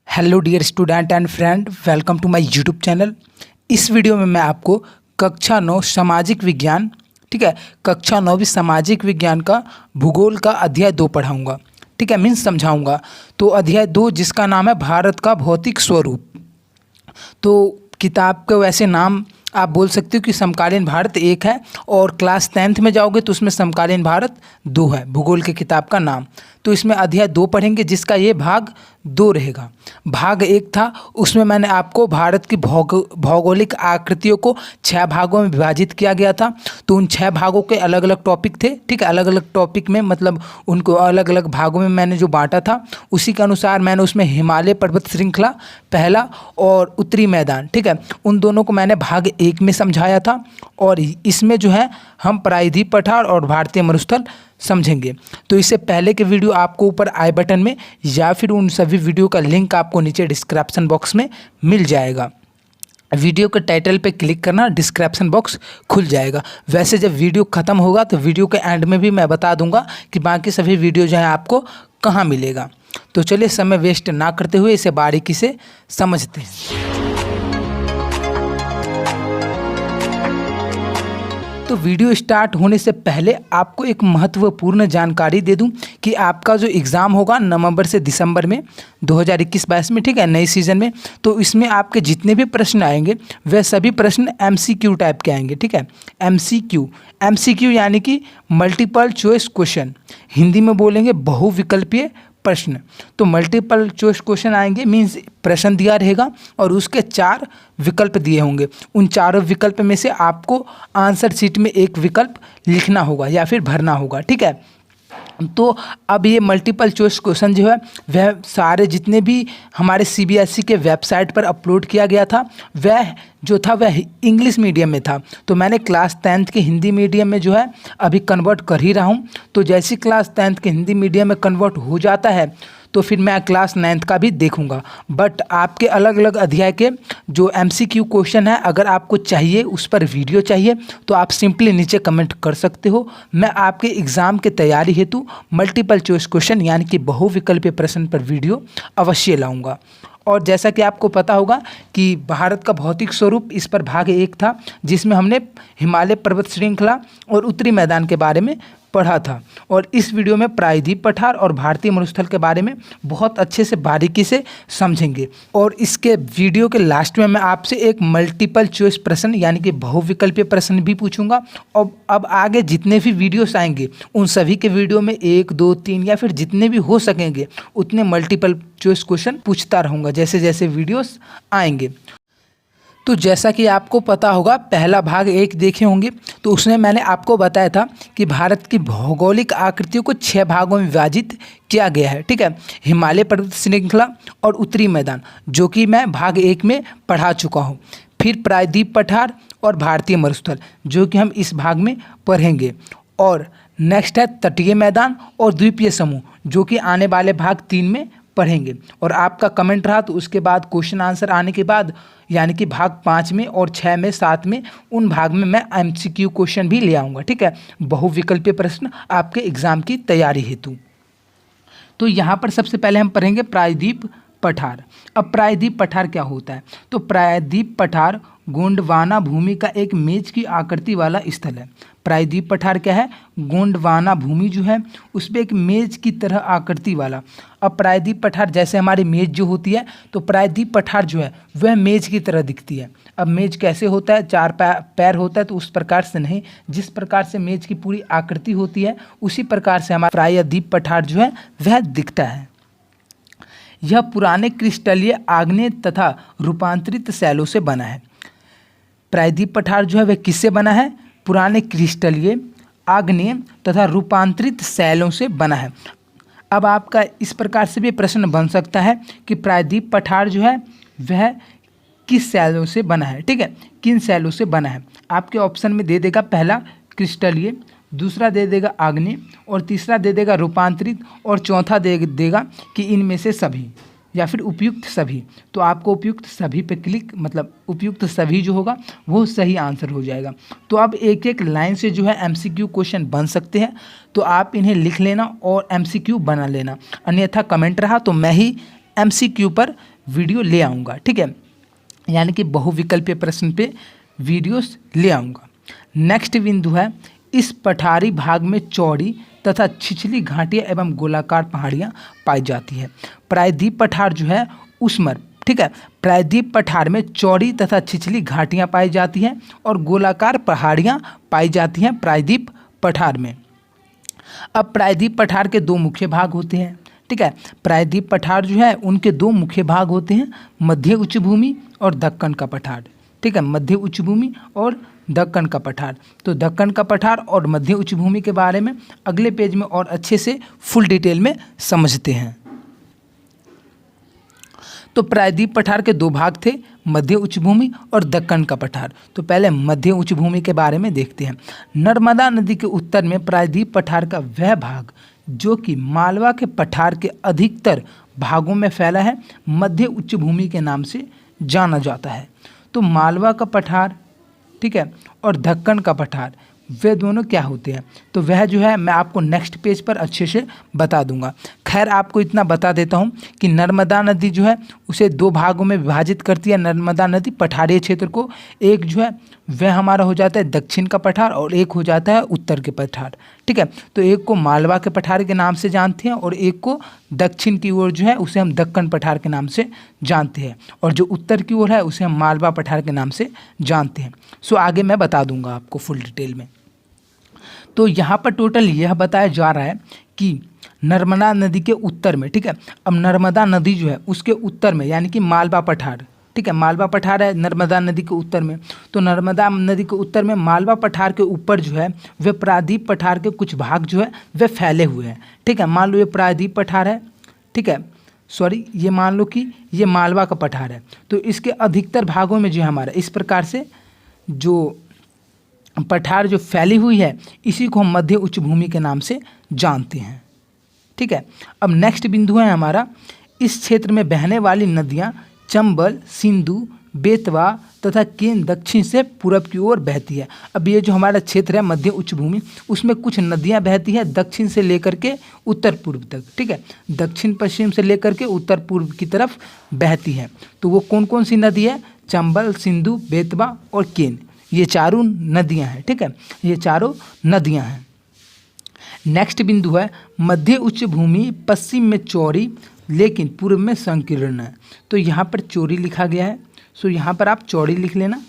Hello dear student and friend, welcome to my YouTube channel. इस video में मैं आपको कक्षा 9 सामाजिक विज्ञान, ठीक है, कक्षा 9वीं सामाजिक विज्ञान का भूगोल का अध्याय 2 पढ़ाऊंगा, ठीक है, मीन्स समझाऊंगा। तो अध्याय 2 जिसका नाम है भारत का भौतिक स्वरूप। तो किताब का वैसे नाम आप बोल सकते हो कि समकालीन भारत 1 है, और क्लास 10th में जाओगे तो उसमें समकालीन भारत 2 है, भूगोल के किताब का नाम। तो इसमें अध्याय 2 पढ़ेंगे जिसका ये भाग 2 रहेगा। भाग 1 था, उसमें मैंने आपको भारत की भौगोलिक आकृतियों को 6 भागों में विभाजित किया गया था। तो उन 6 भागों के अलग अलग टॉपिक थे, ठीक है, अलग अलग टॉपिक में मतलब उनको अलग अलग भागों में मैंने जो बांटा था उसी के अनुसार मैंने उसमें हिमालय पर्वत श्रृंखला पहला और उत्तरी मैदान, ठीक है, उन दोनों को मैंने भाग 1 में समझाया था। और इसमें जो है हम प्रायद्वीप पठार और भारतीय मरुस्थल समझेंगे। तो इससे पहले के वीडियो आपको ऊपर आई बटन में या फिर उन सभी वीडियो का लिंक आपको नीचे डिस्क्रिप्शन बॉक्स में मिल जाएगा। वीडियो के टाइटल पे क्लिक करना, डिस्क्रिप्शन बॉक्स खुल जाएगा। वैसे जब वीडियो ख़त्म होगा तो वीडियो के एंड में भी मैं बता दूंगा कि बाकी सभी वीडियो जो है आपको कहाँ मिलेगा। तो चलिए समय वेस्ट ना करते हुए इसे बारीकी से समझते हैं। तो वीडियो स्टार्ट होने से पहले आपको एक महत्वपूर्ण जानकारी दे दूं कि आपका जो एग्ज़ाम होगा नवंबर से दिसंबर में 2021-22 में, ठीक है, नए सीज़न में, तो इसमें आपके जितने भी प्रश्न आएंगे वह सभी प्रश्न MCQ टाइप के आएंगे, ठीक है। MCQ यानी कि मल्टीपल चॉइस क्वेश्चन, हिंदी में बोलेंगे बहुविकल्पीय प्रश्न। तो मल्टीपल चॉइस क्वेश्चन आएंगे, मीन्स प्रश्न दिया रहेगा और उसके 4 विकल्प दिए होंगे। उन चारों विकल्प में से आपको आंसर शीट में एक विकल्प लिखना होगा या फिर भरना होगा, ठीक है। तो अब ये मल्टीपल चॉइस क्वेश्चन जो है वह सारे जितने भी हमारे CBSE के वेबसाइट पर अपलोड किया गया था वह जो था वह इंग्लिश मीडियम में था। तो मैंने क्लास 10th के हिंदी मीडियम में जो है अभी कन्वर्ट कर ही रहा हूँ। तो जैसे क्लास 10th के हिंदी मीडियम में कन्वर्ट हो जाता है तो फिर मैं क्लास 9th का भी देखूंगा। बट आपके अलग अलग अध्याय के जो MCQ क्वेश्चन है अगर आपको चाहिए, उस पर वीडियो चाहिए, तो आप सिंपली नीचे कमेंट कर सकते हो। मैं आपके एग्ज़ाम की तैयारी हेतु मल्टीपल चॉइस क्वेश्चन यानी कि बहुविकल्पीय प्रश्न पर वीडियो अवश्य लाऊंगा। और जैसा कि आपको पता होगा कि भारत का भौतिक स्वरूप, इस पर भाग 1 था जिसमें हमने हिमालय पर्वत श्रृंखला और उत्तरी मैदान के बारे में पढ़ा था। और इस वीडियो में प्रायद्वीप पठार और भारतीय मरुस्थल के बारे में बहुत अच्छे से बारीकी से समझेंगे। और इसके वीडियो के लास्ट में मैं आपसे एक मल्टीपल चॉइस प्रश्न यानी कि बहुविकल्पीय प्रश्न भी पूछूंगा। और अब आगे जितने भी वीडियोस आएंगे उन सभी के वीडियो में 1, 2, 3 या फिर जितने भी हो सकेंगे उतने मल्टीपल चॉइस क्वेश्चन पूछता रहूँगा जैसे जैसे वीडियोस आएंगे। तो जैसा कि आपको पता होगा पहला भाग 1 देखे होंगे, तो उसमें मैंने आपको बताया था कि भारत की भौगोलिक आकृतियों को 6 भागों में विभाजित किया गया है, ठीक है, हिमालय पर्वत श्रृंखला और उत्तरी मैदान, जो कि मैं भाग 1 में पढ़ा चुका हूँ। फिर प्रायद्वीप पठार और भारतीय मरुस्थल, जो कि हम इस भाग में पढ़ेंगे। और नेक्स्ट है तटीय मैदान और द्वीपीय समूह, जो कि आने वाले भाग 3 में पढ़ेंगे। और आपका कमेंट रहा तो उसके बाद क्वेश्चन आंसर आने के बाद यानी कि भाग 5 में और 6 में 7 में उन भाग में मैं MCQ क्वेश्चन भी ले आऊँगा, ठीक है, बहुविकल्पीय प्रश्न आपके एग्ज़ाम की तैयारी हेतु। तो यहाँ पर सबसे पहले हम पढ़ेंगे प्रायद्वीप पठार। अब प्रायद्वीप पठार क्या होता है? तो प्रायद्वीप पठार गोंडवाना भूमि का एक मेज की आकृति वाला स्थल है। प्रायद्वीप पठार क्या है? गोंडवाना भूमि जो है उस पर एक मेज की तरह आकृति वाला। अब प्रायद्वीप पठार जैसे हमारी मेज जो होती है, तो प्रायद्वीप पठार जो है वह मेज की तरह दिखती है। अब मेज कैसे होता है? 4 पैर होता है, तो उस प्रकार से नहीं, जिस प्रकार से मेज की पूरी आकृति होती है उसी प्रकार से हमारा प्रायद्वीप पठार जो है वह दिखता है। यह पुराने क्रिस्टलीय आग्नेय तथा रूपांतरित शैलों से बना है। प्रायद्वीप पठार जो है वह किससे बना है? पुराने क्रिस्टलीय आग्नेय तथा रूपांतरित शैलों से बना है। अब आपका इस प्रकार से भी प्रश्न बन सकता है कि प्रायद्वीप पठार जो है वह किस शैलों से बना है, ठीक है, किन शैलों से बना है। आपके ऑप्शन में दे देगा पहला क्रिस्टलीय, दूसरा दे देगा आग्नेय, और तीसरा दे देगा रूपांतरित, और चौथा दे देगा कि इनमें से सभी या फिर उपयुक्त सभी। तो आपको उपयुक्त सभी पे क्लिक, मतलब उपयुक्त सभी जो होगा वो सही आंसर हो जाएगा। तो अब एक एक लाइन से जो है MCQ क्वेश्चन बन सकते हैं, तो आप इन्हें लिख लेना और MCQ बना लेना। अन्यथा कमेंट रहा तो मैं ही MCQ पर वीडियो ले आऊँगा, ठीक है, यानी कि बहुविकल्पीय प्रश्न पे वीडियोस ले आऊँगा। नेक्स्ट बिंदु है, इस पठारी भाग में चौड़ी तथा छिछली घाटियाँ एवं गोलाकार पहाड़ियाँ पाई जाती है। प्रायद्वीप पठार जो है उसमर, ठीक है, प्रायद्वीप पठार में चौड़ी तथा छिछली घाटियाँ पाई जाती हैं और गोलाकार पहाड़ियाँ पाई जाती हैं प्रायद्वीप पठार में। अब प्रायद्वीप पठार के दो मुख्य भाग होते हैं, ठीक है, प्रायद्वीप पठार जो है उनके दो मुख्य भाग होते हैं, मध्य उच्च भूमि और दक्कन का पठार, ठीक है, मध्य उच्च भूमि और दक्कन का पठार। तो दक्कन का पठार और मध्य उच्च भूमि के बारे में अगले पेज में और अच्छे से फुल डिटेल में समझते हैं। तो प्रायद्वीप पठार के दो भाग थे, मध्य उच्च भूमि और दक्कन का पठार। तो पहले मध्य उच्च भूमि के बारे में देखते हैं। नर्मदा नदी के उत्तर में प्रायद्वीप पठार का वह भाग जो कि मालवा के पठार के अधिकतर भागों में फैला है, मध्य उच्च भूमि के नाम से जाना जाता है। तो मालवा का पठार, ठीक है, और दक्कन का पठार, वे दोनों क्या होते हैं, तो वह जो है मैं आपको नेक्स्ट पेज पर अच्छे से बता दूंगा। खैर आपको इतना बता देता हूं कि नर्मदा नदी जो है उसे दो भागों में विभाजित करती है। नर्मदा नदी पठारीय क्षेत्र को, एक जो है वह हमारा हो जाता है दक्षिण का पठार और एक हो जाता है उत्तर के पठार, ठीक है। तो एक को मालवा के पठार के नाम से जानते हैं और एक को दक्षिण की ओर जो है उसे हम दक्कन पठार के नाम से जानते हैं, और जो उत्तर की ओर है उसे हम मालवा पठार के नाम से जानते हैं। सो आगे मैं बता दूंगा आपको फुल डिटेल में। तो यहाँ पर टोटल यह बताया जा रहा है कि नर्मदा नदी के उत्तर में, ठीक है, अब नर्मदा नदी जो है उसके उत्तर में यानी कि मालवा पठार, ठीक है, मालवा पठार है नर्मदा नदी के उत्तर में। तो नर्मदा नदी के उत्तर में मालवा पठार के ऊपर जो है वे प्रायद्वीप पठार के कुछ भाग जो है वे फैले हुए हैं, ठीक है। मान लो ये प्रायद्वीप पठार है, ठीक है, सॉरी ये मान लो कि ये मालवा का पठार है। तो इसके अधिकतर भागों में जो है हमारा इस प्रकार से जो पठार जो फैली हुई है इसी को हम मध्य उच्च भूमि के नाम से जानते हैं, ठीक है। अब नेक्स्ट बिंदु है हमारा, इस क्षेत्र में बहने वाली नदियां चंबल, सिंधु, बेतवा तथा केन दक्षिण से पूरब की ओर बहती है। अब ये जो हमारा क्षेत्र है मध्य उच्च भूमि उसमें कुछ नदियां बहती हैं दक्षिण से लेकर के उत्तर पूर्व तक, ठीक है, दक्षिण पश्चिम से लेकर के उत्तर पूर्व की तरफ बहती है। तो वो कौन कौन सी नदी है, चंबल, सिंधु, बेतवा और केन, ये चारों नदियां हैं, ठीक है, ये चारों नदियां हैं। नेक्स्ट बिंदु है, मध्य उच्च भूमि पश्चिम में चौड़ी लेकिन पूर्व में संकीर्ण है। तो यहाँ पर चौड़ी लिखा गया है, सो यहाँ पर आप चौड़ी लिख लेना,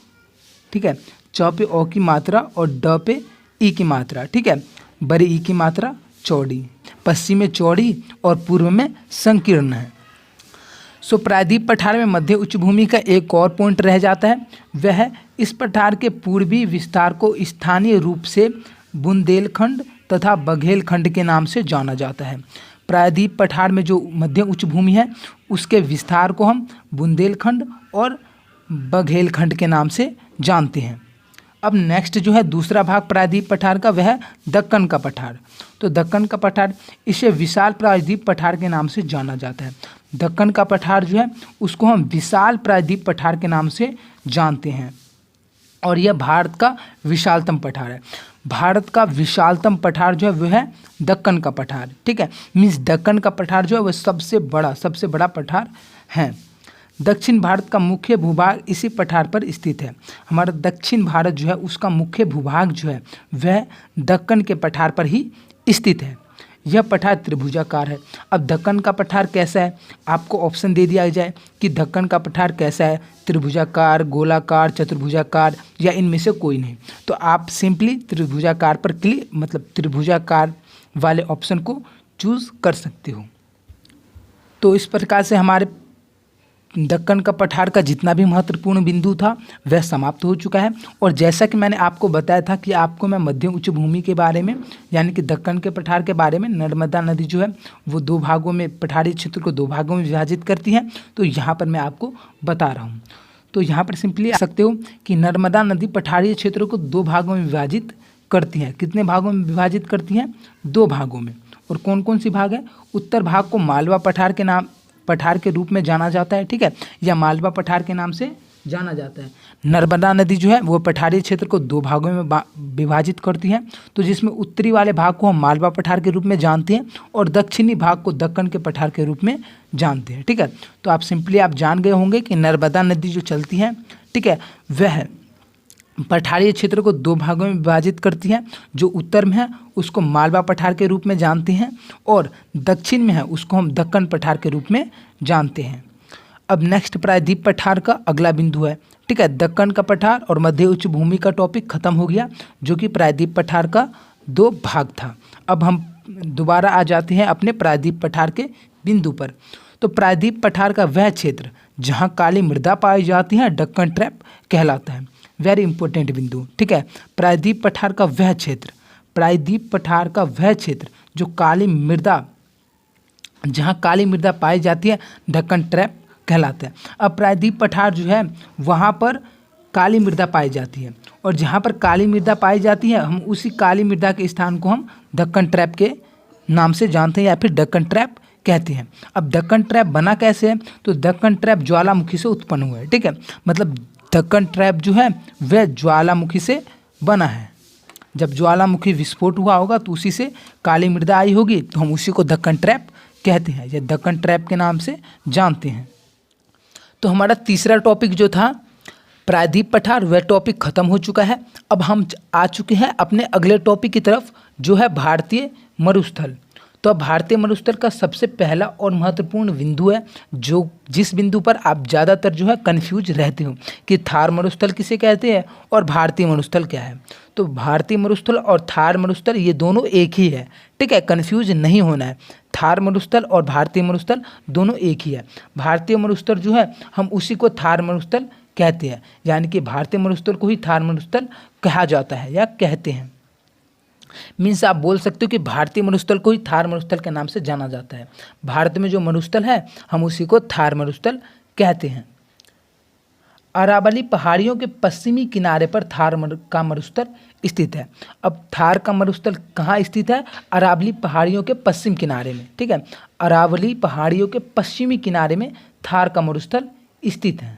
ठीक है, च पे ओ की मात्रा और ड पे ई की मात्रा, ठीक है, बड़ी ई की मात्रा चौड़ी, पश्चिम में चौड़ी और पूर्व में संकीर्ण है। सो प्रायद्वीप पठार में मध्य उच्च भूमि का एक और पॉइंट रह जाता है, वह इस पठार के पूर्वी विस्तार को स्थानीय रूप से बुंदेलखंड तथा बघेलखंड के नाम से जाना जाता है। प्रायद्वीप पठार में जो मध्य उच्च भूमि है उसके विस्तार को हम बुंदेलखंड और बघेलखंड के नाम से जानते हैं। अब नेक्स्ट जो है दूसरा भाग प्रायद्वीप पठार का वह दक्कन का पठार। तो दक्कन का पठार, इसे विशाल प्रायद्वीप पठार के नाम से जाना जाता है। दक्कन का पठार जो है उसको हम विशाल प्रायद्वीप पठार के नाम से जानते हैं और यह भारत का विशालतम पठार है। भारत का विशालतम पठार जो है वह है दक्कन का पठार, ठीक है, मीन्स दक्कन का पठार जो है वह सबसे बड़ा पठार है। दक्षिण भारत का मुख्य भूभाग इसी पठार पर स्थित है। हमारा दक्षिण भारत जो है उसका मुख्य भूभाग जो है वह दक्कन के पठार पर ही स्थित है। यह पठार त्रिभुजाकार है। अब दक्कन का पठार कैसा है, आपको ऑप्शन दे दिया जाए कि दक्कन का पठार कैसा है, त्रिभुजाकार, गोलाकार, चतुर्भुजाकार या इनमें से कोई नहीं, तो आप सिंपली त्रिभुजाकार पर क्लिक मतलब त्रिभुजाकार वाले ऑप्शन को चूज़ कर सकते हो। तो इस प्रकार से हमारे दक्कन का पठार का जितना भी महत्वपूर्ण बिंदु था वह समाप्त हो चुका है। और जैसा कि मैंने आपको बताया था कि आपको मैं मध्य उच्च भूमि के बारे में यानी कि दक्कन के पठार के बारे में, नर्मदा नदी जो है वो दो भागों में, पठारी क्षेत्र को दो भागों में विभाजित करती है, तो यहाँ पर मैं आपको बता रहा हूँ। तो यहाँ पर सिंपली आ सकते हो कि नर्मदा नदी पठारी क्षेत्र को दो भागों में विभाजित करती है। कितने भागों में विभाजित करती हैं, दो भागों में। और कौन कौन सी भाग है, उत्तर भाग को मालवा पठार के रूप में जाना जाता है, ठीक है, या मालवा पठार के नाम से जाना जाता है। नर्मदा नदी जो है वो पठारी क्षेत्र को 2 भागों में विभाजित करती है। तो जिसमें उत्तरी वाले भाग को हम मालवा पठार के रूप में जानते हैं और दक्षिणी भाग को दक्कन के पठार के रूप में जानते हैं। ठीक है, तो आप सिंपली आप जान गए होंगे कि नर्मदा नदी जो चलती है, ठीक है, वह पठारी क्षेत्र को 2 भागों में विभाजित करती है। जो उत्तर में है उसको मालवा पठार के रूप में जानते हैं और दक्षिण में है उसको हम दक्कन पठार के रूप में जानते हैं। अब नेक्स्ट प्रायद्वीप पठार का अगला बिंदु है। ठीक है, दक्कन का पठार और मध्य उच्च भूमि का टॉपिक खत्म हो गया, जो कि प्रायद्वीप पठार का 2 भाग था। अब हम दोबारा आ जाते हैं अपने प्रायद्वीप पठार के बिंदु पर। तो प्रायद्वीप पठार का वह क्षेत्र जहाँ काली मृदा पाई जाती है दक्कन ट्रैप कहलाता है। वेरी इंपॉर्टेंट बिंदु। ठीक है, प्रायद्वीप पठार का वह क्षेत्र, प्रायद्वीप पठार का वह क्षेत्र जो काली मृदा, जहाँ काली मृदा पाई जाती है दक्कन ट्रैप कहलाता है। अब प्रायद्वीप पठार जो है वहाँ पर काली मृदा पाई जाती है और जहाँ पर काली मृदा पाई जाती है हम उसी काली मृदा के स्थान को हम दक्कन ट्रैप के नाम से जानते हैं या फिर दक्कन ट्रैप कहते हैं। अब दक्कन ट्रैप बना कैसे है? तो दक्कन ट्रैप ज्वालामुखी से उत्पन्न हुआ है। ठीक है, मतलब दक्कन ट्रैप जो है वह ज्वालामुखी से बना है। जब ज्वालामुखी विस्फोट हुआ होगा तो उसी से काली मृदा आई होगी, तो हम उसी को दक्कन ट्रैप कहते हैं या दक्कन ट्रैप के नाम से जानते हैं। तो हमारा तीसरा टॉपिक जो था प्रायद्वीप पठार, वह टॉपिक खत्म हो चुका है। अब हम आ चुके हैं अपने अगले टॉपिक की तरफ, जो है भारतीय मरुस्थल। तो अब भारतीय मरुस्थल का सबसे पहला और महत्वपूर्ण बिंदु है, जो जिस बिंदु पर आप ज़्यादातर जो है कन्फ्यूज रहते हो कि थार मरुस्थल किसे कहते हैं और भारतीय मरुस्थल क्या है। तो भारतीय मरुस्थल और थार मरुस्थल ये दोनों एक ही है। ठीक है, कन्फ्यूज नहीं होना है। थार मरुस्थल और भारतीय मरुस्थल दोनों एक ही है। भारतीय मरुस्थल जो है हम उसी को थार मरुस्थल कहते हैं, यानी कि भारतीय मरुस्थल को ही थार मरुस्थल कहा जाता है या कहते हैं। मीन्स आप बोल सकते हो कि भारतीय मरुस्थल को ही थार मरुस्थल के नाम से जाना जाता है। भारत में जो मरुस्थल है हम उसी को थार मरुस्थल कहते हैं। अरावली पहाड़ियों के पश्चिमी किनारे पर थार का मरुस्थल स्थित है। अब थार का मरुस्थल कहाँ स्थित है? अरावली पहाड़ियों के पश्चिम किनारे में। ठीक है, अरावली पहाड़ियों के पश्चिमी किनारे में थार का मरुस्थल स्थित है।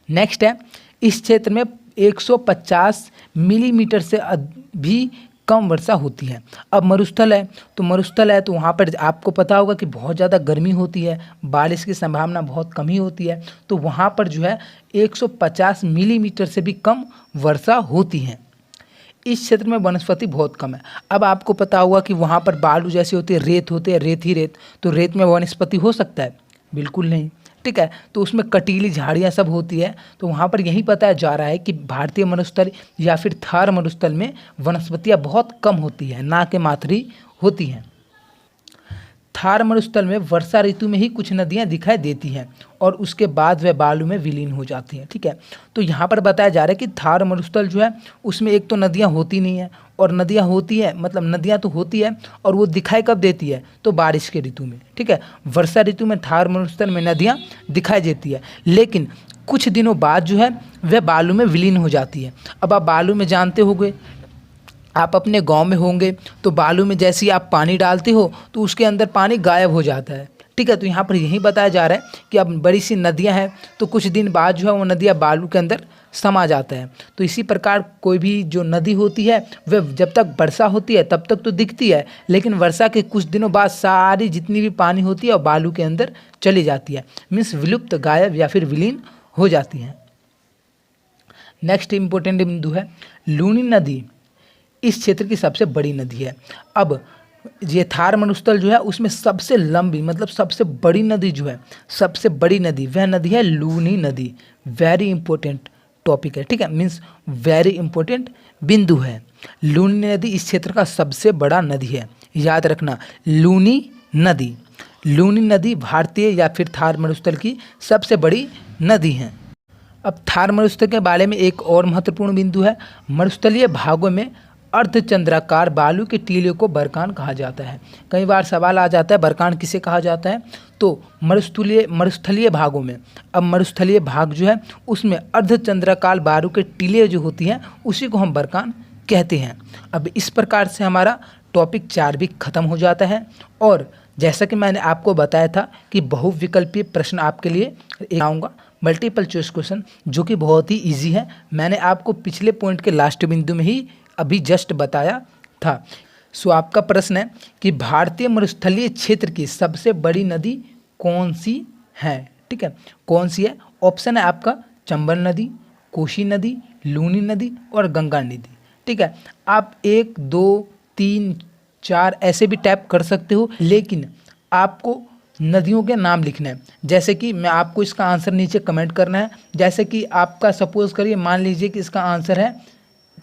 नेक्स्ट है, इस क्षेत्र में 150 मिलीमीटर से भी कम वर्षा होती है। अब मरुस्थल है तो वहाँ पर आपको पता होगा कि बहुत ज़्यादा गर्मी होती है, बारिश की संभावना बहुत कम ही होती है। तो वहाँ पर जो है 150 मिलीमीटर से भी कम वर्षा होती है। इस क्षेत्र में वनस्पति बहुत कम है। अब आपको पता होगा कि वहाँ पर बालू जैसी होती है, रेत होती है, रेत ही रेत, तो रेत में वनस्पति हो सकता है? बिल्कुल नहीं। ठीक है, तो उसमें कटीली झाड़ियाँ सब होती है। तो वहाँ पर यही बताया जा रहा है कि भारतीय मरुस्थल या फिर थार मरुस्थल में वनस्पतियाँ बहुत कम होती है, ना कि मात्री होती हैं। थार मरुस्थल में वर्षा ऋतु में ही कुछ नदियाँ दिखाई देती हैं और उसके बाद वह बालू में विलीन हो जाती हैं। ठीक है, तो यहाँ पर बताया जा रहा है कि थार मरुस्थल जो है उसमें एक तो नदियाँ होती नहीं है, और नदियाँ होती है मतलब नदियाँ तो होती है और वो दिखाई कब देती है? तो बारिश के ऋतु में। ठीक है, वर्षा ऋतु में थार मरुस्थल में नदियाँ दिखाई देती है, लेकिन कुछ दिनों बाद जो है वह बालू में विलीन हो जाती है। अब आप बालू में जानते होंगे, आप अपने गांव में होंगे तो बालू में जैसे ही आप पानी डालते हो तो उसके अंदर पानी गायब हो जाता है। ठीक है, तो यहाँ पर यही बताया जा रहा है कि अब बड़ी सी नदियाँ हैं तो कुछ दिन बाद जो है वो नदियाँ बालू के अंदर समा जाता है। तो इसी प्रकार कोई भी जो नदी होती है वह जब तक वर्षा होती है तब तक तो दिखती है, लेकिन वर्षा के कुछ दिनों बाद सारी जितनी भी पानी होती है वो बालू के अंदर चली जाती है, मीन्स विलुप्त, गायब या फिर विलीन हो जाती है। नेक्स्ट इम्पोर्टेंट बिंदु है लूनी नदी। इस क्षेत्र की सबसे बड़ी नदी है। अब ये थार मरुस्थल जो है उसमें सबसे लंबी मतलब सबसे बड़ी नदी जो है, सबसे बड़ी नदी वह नदी है लूनी नदी। वेरी इंपॉर्टेंट टॉपिक है। ठीक है, मीन्स वेरी इंपॉर्टेंट बिंदु है। लूनी नदी इस क्षेत्र का सबसे बड़ा नदी है, याद रखना। लूनी नदी भारतीय या फिर थार मरुस्थल की सबसे बड़ी नदी है। अब थार मरुस्थल के बारे में एक और महत्वपूर्ण बिंदु है, मरुस्थलीय भागों में अर्धचंद्राकार बालू के टीले को बरकान कहा जाता है। कई बार सवाल आ जाता है बरकान किसे कहा जाता है? तो मरुस्थलीय भागों में। अब मरुस्थलीय भाग जो है उसमें अर्धचंद्राकार बालू के टीले जो होती हैं उसी को हम बरकान कहते हैं। अब इस प्रकार से हमारा टॉपिक 4 भी खत्म हो जाता है। और जैसा कि मैंने आपको बताया था कि बहुविकल्पीय प्रश्न आपके लिए आऊँगा, मल्टीपल चॉइस क्वेश्चन जो कि बहुत ही इजी है। मैंने आपको पिछले पॉइंट के लास्ट बिंदु में ही अभी जस्ट बताया था। सो आपका प्रश्न है कि भारतीय मरुस्थलीय क्षेत्र की सबसे बड़ी नदी कौन सी है। ठीक है, कौन सी है? ऑप्शन है आपका चंबल नदी, कोसी नदी, लूनी नदी और गंगा नदी। ठीक है, आप 1 2 3 4 ऐसे भी टैप कर सकते हो, लेकिन आपको नदियों के नाम लिखना है। जैसे कि मैं आपको इसका आंसर नीचे कमेंट करना है। जैसे कि आपका सपोज करिए, मान लीजिए कि इसका आंसर है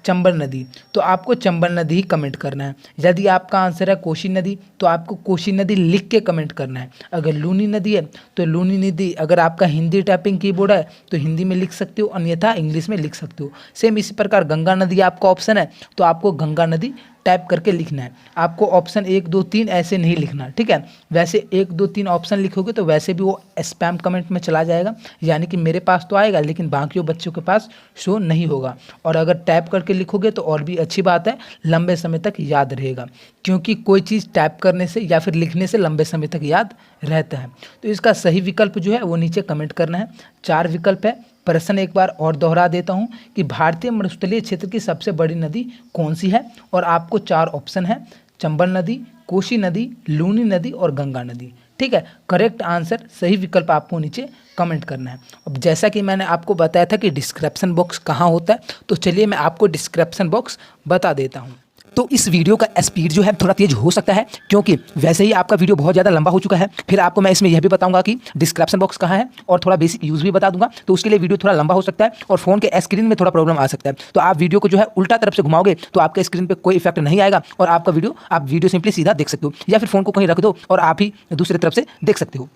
चंबल नदी, तो आपको चंबल नदी ही कमेंट करना है। यदि आपका आंसर है कोसी नदी, तो आपको कोसी नदी लिख के कमेंट करना है। अगर लूनी नदी है तो लूनी नदी, अगर आपका हिंदी टाइपिंग कीबोर्ड है तो हिंदी में लिख सकते हो, अन्यथा इंग्लिश में लिख सकते हो। सेम इसी प्रकार गंगा नदी आपका ऑप्शन है, तो आपको गंगा नदी टाइप करके लिखना है। आपको ऑप्शन 1 2 3 ऐसे नहीं लिखना। ठीक है, वैसे 1 2 3 ऑप्शन लिखोगे तो वैसे भी वो स्पैम कमेंट में चला जाएगा, यानी कि मेरे पास तो आएगा लेकिन बाकी बच्चों के पास शो नहीं होगा। और अगर टाइप करके लिखोगे तो और भी अच्छी बात है, लंबे समय तक याद रहेगा, क्योंकि कोई चीज़ टाइप करने से या फिर लिखने से लंबे समय तक याद रहता है। तो इसका सही विकल्प जो है वो नीचे कमेंट करना है। 4 विकल्प है। प्रश्न एक बार और दोहरा देता हूं कि भारतीय मरुस्थलीय क्षेत्र की सबसे बड़ी नदी कौन सी है, और आपको 4 ऑप्शन है, चंबल नदी, कोसी नदी, लूनी नदी और गंगा नदी। ठीक है, करेक्ट आंसर, सही विकल्प आपको नीचे कमेंट करना है। अब जैसा कि मैंने आपको बताया था कि डिस्क्रिप्शन बॉक्स कहाँ होता है, तो चलिए मैं आपको डिस्क्रिप्शन बॉक्स बता देता हूँ। तो इस वीडियो का स्पीड जो है थोड़ा तेज हो सकता है, क्योंकि वैसे ही आपका वीडियो बहुत ज़्यादा लंबा हो चुका है। फिर आपको मैं इसमें यह भी बताऊंगा कि डिस्क्रिप्शन बॉक्स कहाँ है, और थोड़ा बेसिक यूज़ भी बता दूंगा, तो उसके लिए वीडियो थोड़ा लंबा हो सकता है और फ़ोन के स्क्रीन में थोड़ा प्रॉब्लम आ सकता है। तो आप वीडियो को जो है उल्टा तरफ से घुमाओगे तो आपके स्क्रीन पर कोई इफेक्ट नहीं आएगा और आपका वीडियो सिंपली सीधा देख सकते हो, या फिर फ़ोन को कहीं रख दो और आप ही दूसरी तरफ से देख सकते हो,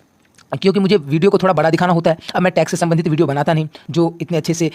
क्योंकि मुझे वीडियो को थोड़ा बड़ा दिखाना होता है। अब मैं टैक्स से संबंधित वीडियो बनाता नहीं, जो इतने अच्छे से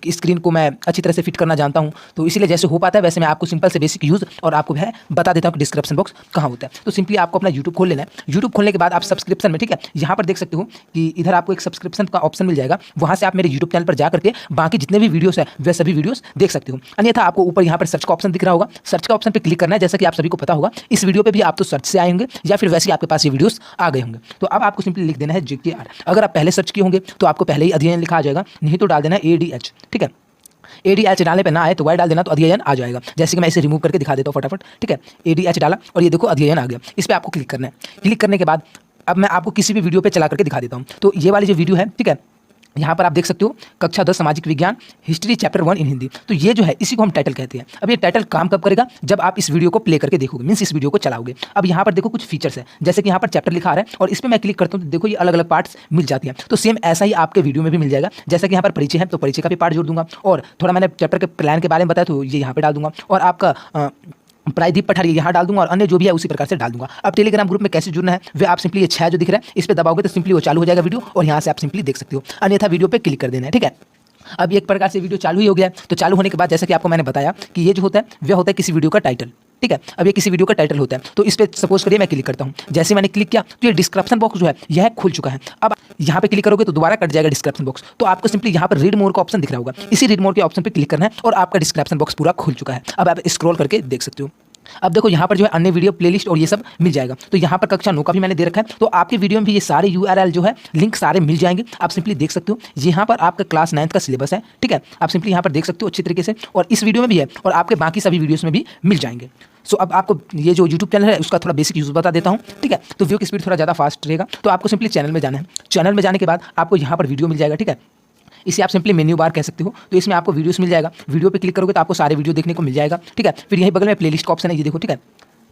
स्क्रीन को मैं अच्छी तरह से फिट करना जानता हूं, तो इसीलिए जैसे हो पाता है वैसे मैं आपको सिंपल से बेसिक यूज़ और आपको है बता देता हूं कि डिस्क्रिप्शन बॉक्स कहाँ होता है। तो सिंपली आपको अपना यूट्यूब खोल लेना है। यूट्यूब खोलने के बाद आप सब्सक्रिप्शन में, ठीक है, यहाँ पर देख सकते हो कि इधर आपको एक सब्सक्रिप्शन का ऑप्शन मिल जाएगा। वहाँ से आप मेरे यूट्यूब चैनल पर जा करके बाकी जितने भी वीडियोस है वे सभी वीडियोस देख सकते हो। अन्यथा आपको ऊपर यहाँ पर सर्च का ऑप्शन दिख रहा होगा, सर्च का ऑप्शन पर क्लिक करना है। जैसा कि आप सभी को पता होगा, इस वीडियो पर भी आप तो सर्च से आए होंगे या फिर वैसे आपके पास ये वीडियोस आ गए होंगे। तो अब आपको सिंपली लिख देना है GKR। अगर आप पहले सर्च किए होंगे तो आपको पहले ही अध्ययन लिखा आ जाएगा, नहीं तो डाल देना ADH। ठीक है, ADH डालने पे ना आए तो वाई डाल देना, तो अध्ययन आ जाएगा। जैसे कि मैं इसे रिमूव करके दिखा देता हूँ फटाफट। ठीक है, ADH डाला और ये देखो अध्ययन आ गया। इस पर आपको क्लिक करना है। क्लिक करने के बाद अब मैं आपको किसी भी वीडियो पे चला करके दिखा देता हूँ। तो ये वाली जो वीडियो है, ठीक है, यहाँ पर आप देख सकते हो कक्षा 10 सामाजिक विज्ञान हिस्ट्री चैप्टर 1 इन हिंदी। तो ये जो है इसी को हम टाइटल कहते हैं। अब ये टाइटल काम कब करेगा? जब आप इस वीडियो को प्ले करके देखोगे, मीन्स इस वीडियो को चलाओगे। अब यहाँ पर देखो कुछ फीचर्स है, जैसे कि यहाँ पर चैप्टर लिखा आ रहा है और इस पर मैं क्लिक करता हूँ तो देखो ये अलग अलग पार्ट्स मिल जाती हैं। तो सेम ऐसा ही आपके वीडियो में भी मिल जाएगा। जैसे कि यहाँ पर परिचय है तो परिचय का भी पार्ट जोड़ दूंगा, और थोड़ा मैंने चैप्टर के प्लान के बारे में बताया तो ये यहाँ पर डाल दूंगा, और आपका प्रायदीप पठारी यहाँ डाल दूंगा, और अन्य जो भी है उसी प्रकार से डाल दूंगा। अब टेलीग्राम ग्रुप में कैसे जुड़ना है वे आप सिंपली ये 6 जो दिख रहा है इस पर दबाओगे तो सिंपली वो चालू हो जाएगा वीडियो, और यहाँ से आप सिंपली देख सकते हो। अन्यथा वीडियो पे क्लिक कर देना है। ठीक है, अब एक प्रकार से वीडियो चालू ही हो गया है। तो चालू होने के बाद जैसा कि आपको मैंने बताया कि ये जो होता है वह होता है किसी वीडियो का टाइटल। ठीक है, अब ये किसी वीडियो का टाइटल होता है, तो इस पर सपोज करिए मैं क्लिक करता हूँ। जैसे मैंने क्लिक किया तो ये डिस्क्रिप्शन बॉक्स जो है यह खुल चुका है। अब यहाँ पे क्लिक करोगे तो दोबारा कट जाएगा डिस्क्रिप्शन बॉक्स, तो आपको सिंपली यहाँ पर रीड मोर का ऑप्शन दिख रहा होगा, इसी रीड मोर के ऑप्शन पर क्लिक करना है और आपका डिस्क्रिप्शन बॉक्स पूरा खुल चुका है। अब आप स्क्रॉल करके देख सकते हो। अब देखो यहाँ पर जो है अन्य वीडियो प्लेलिस्ट और ये सब मिल जाएगा। तो यहाँ पर कक्षा 9 का भी मैंने दे रखा है, तो आपके वीडियो में भी ये सारे URL जो है लिंक सारे मिल जाएंगे। आप सिंपली देख सकते हो यहाँ पर आपका क्लास 9 का सिलेबस है। ठीक है, आप सिंपली यहाँ पर देख सकते हो अच्छी तरीके से, और इस वीडियो में भी है और आपके बाकी सभी वीडियोस में भी मिल जाएंगे। सो अब आपको ये जो यूट्यूब चैनल है उसका थोड़ा बेसिक यूज़ बता देता हूँ। ठीक है, तो वीडियो की स्पीड थोड़ा ज़्यादा फास्ट रहेगा, तो आपको सिंपली चैनल में जाना है। चैनल में जाने के बाद आपको यहाँ पर वीडियो मिल जाएगा। ठीक है, इसे आप सिंपली मेन्यू बार कह सकते हो। तो इसमें आपको वीडियोस मिल जाएगा। वीडियो पे क्लिक करोगे तो आपको सारे वीडियो देखने को मिल जाएगा। ठीक है, फिर यहीं बगल में प्लेलिस्ट का ऑप्शन है, ये देखो। ठीक है,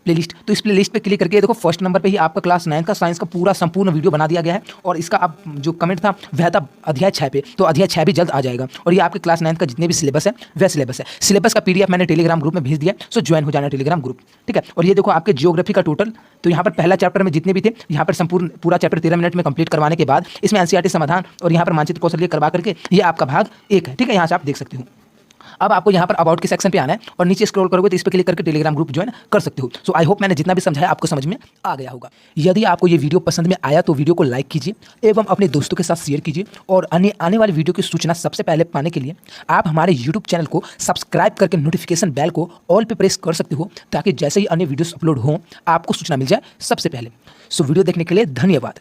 प्लेलिस्ट, तो इस प्लेलिस्ट पे क्लिक करके देखो फर्स्ट नंबर पे ही आपका क्लास 9 का साइंस का पूरा संपूर्ण वीडियो बना दिया गया है, और इसका अब जो कमेंट था वह था अध्याय 6 पे, तो अध्याय 6 भी जल्द आ जाएगा। और ये आपके क्लास 9 का जितने भी सिलेबस है वह सिलेबस है। सिलेबस का PDF मैंने टेलीग्राम ग्रुप में भेज दिया, सो ज्वाइन हो जाना टेलीग्राम ग्रुप। ठीक है, और ये देखो आपके जियोग्राफी का टोटल, तो यहाँ पर पहला चैप्टर में जितने भी थे यहाँ पर संपूर्ण पूरा चैप्टर 13 मिनट में कंप्लीट करवाने के बाद इसमें NCERT समाधान और यहाँ पर मानचित्र कौशल्य करवा करके ये आपका भाग 1 है। ठीक है, यहाँ से आप देख सकते हो। अब आपको यहाँ पर अबाउट के सेक्शन पे आना है और नीचे स्क्रॉल करोगे तो इस पर क्लिक करके टेलीग्राम ग्रुप ज्वाइन कर सकते हो। सो आई होप मैंने जितना भी समझाया आपको समझ में आ गया होगा। यदि आपको ये वीडियो पसंद में आया तो वीडियो को लाइक कीजिए एवं अपने दोस्तों के साथ शेयर कीजिए, और आने वाली वीडियो की सूचना सबसे पहले पाने के लिए आप हमारे यूट्यूब चैनल को सब्सक्राइब करके नोटिफिकेशन बेल को ऑल पे प्रेस कर सकते हो, ताकि जैसे ही अन्य वीडियोस अपलोड हों आपको सूचना मिल जाए सबसे पहले। सो वीडियो देखने के लिए धन्यवाद।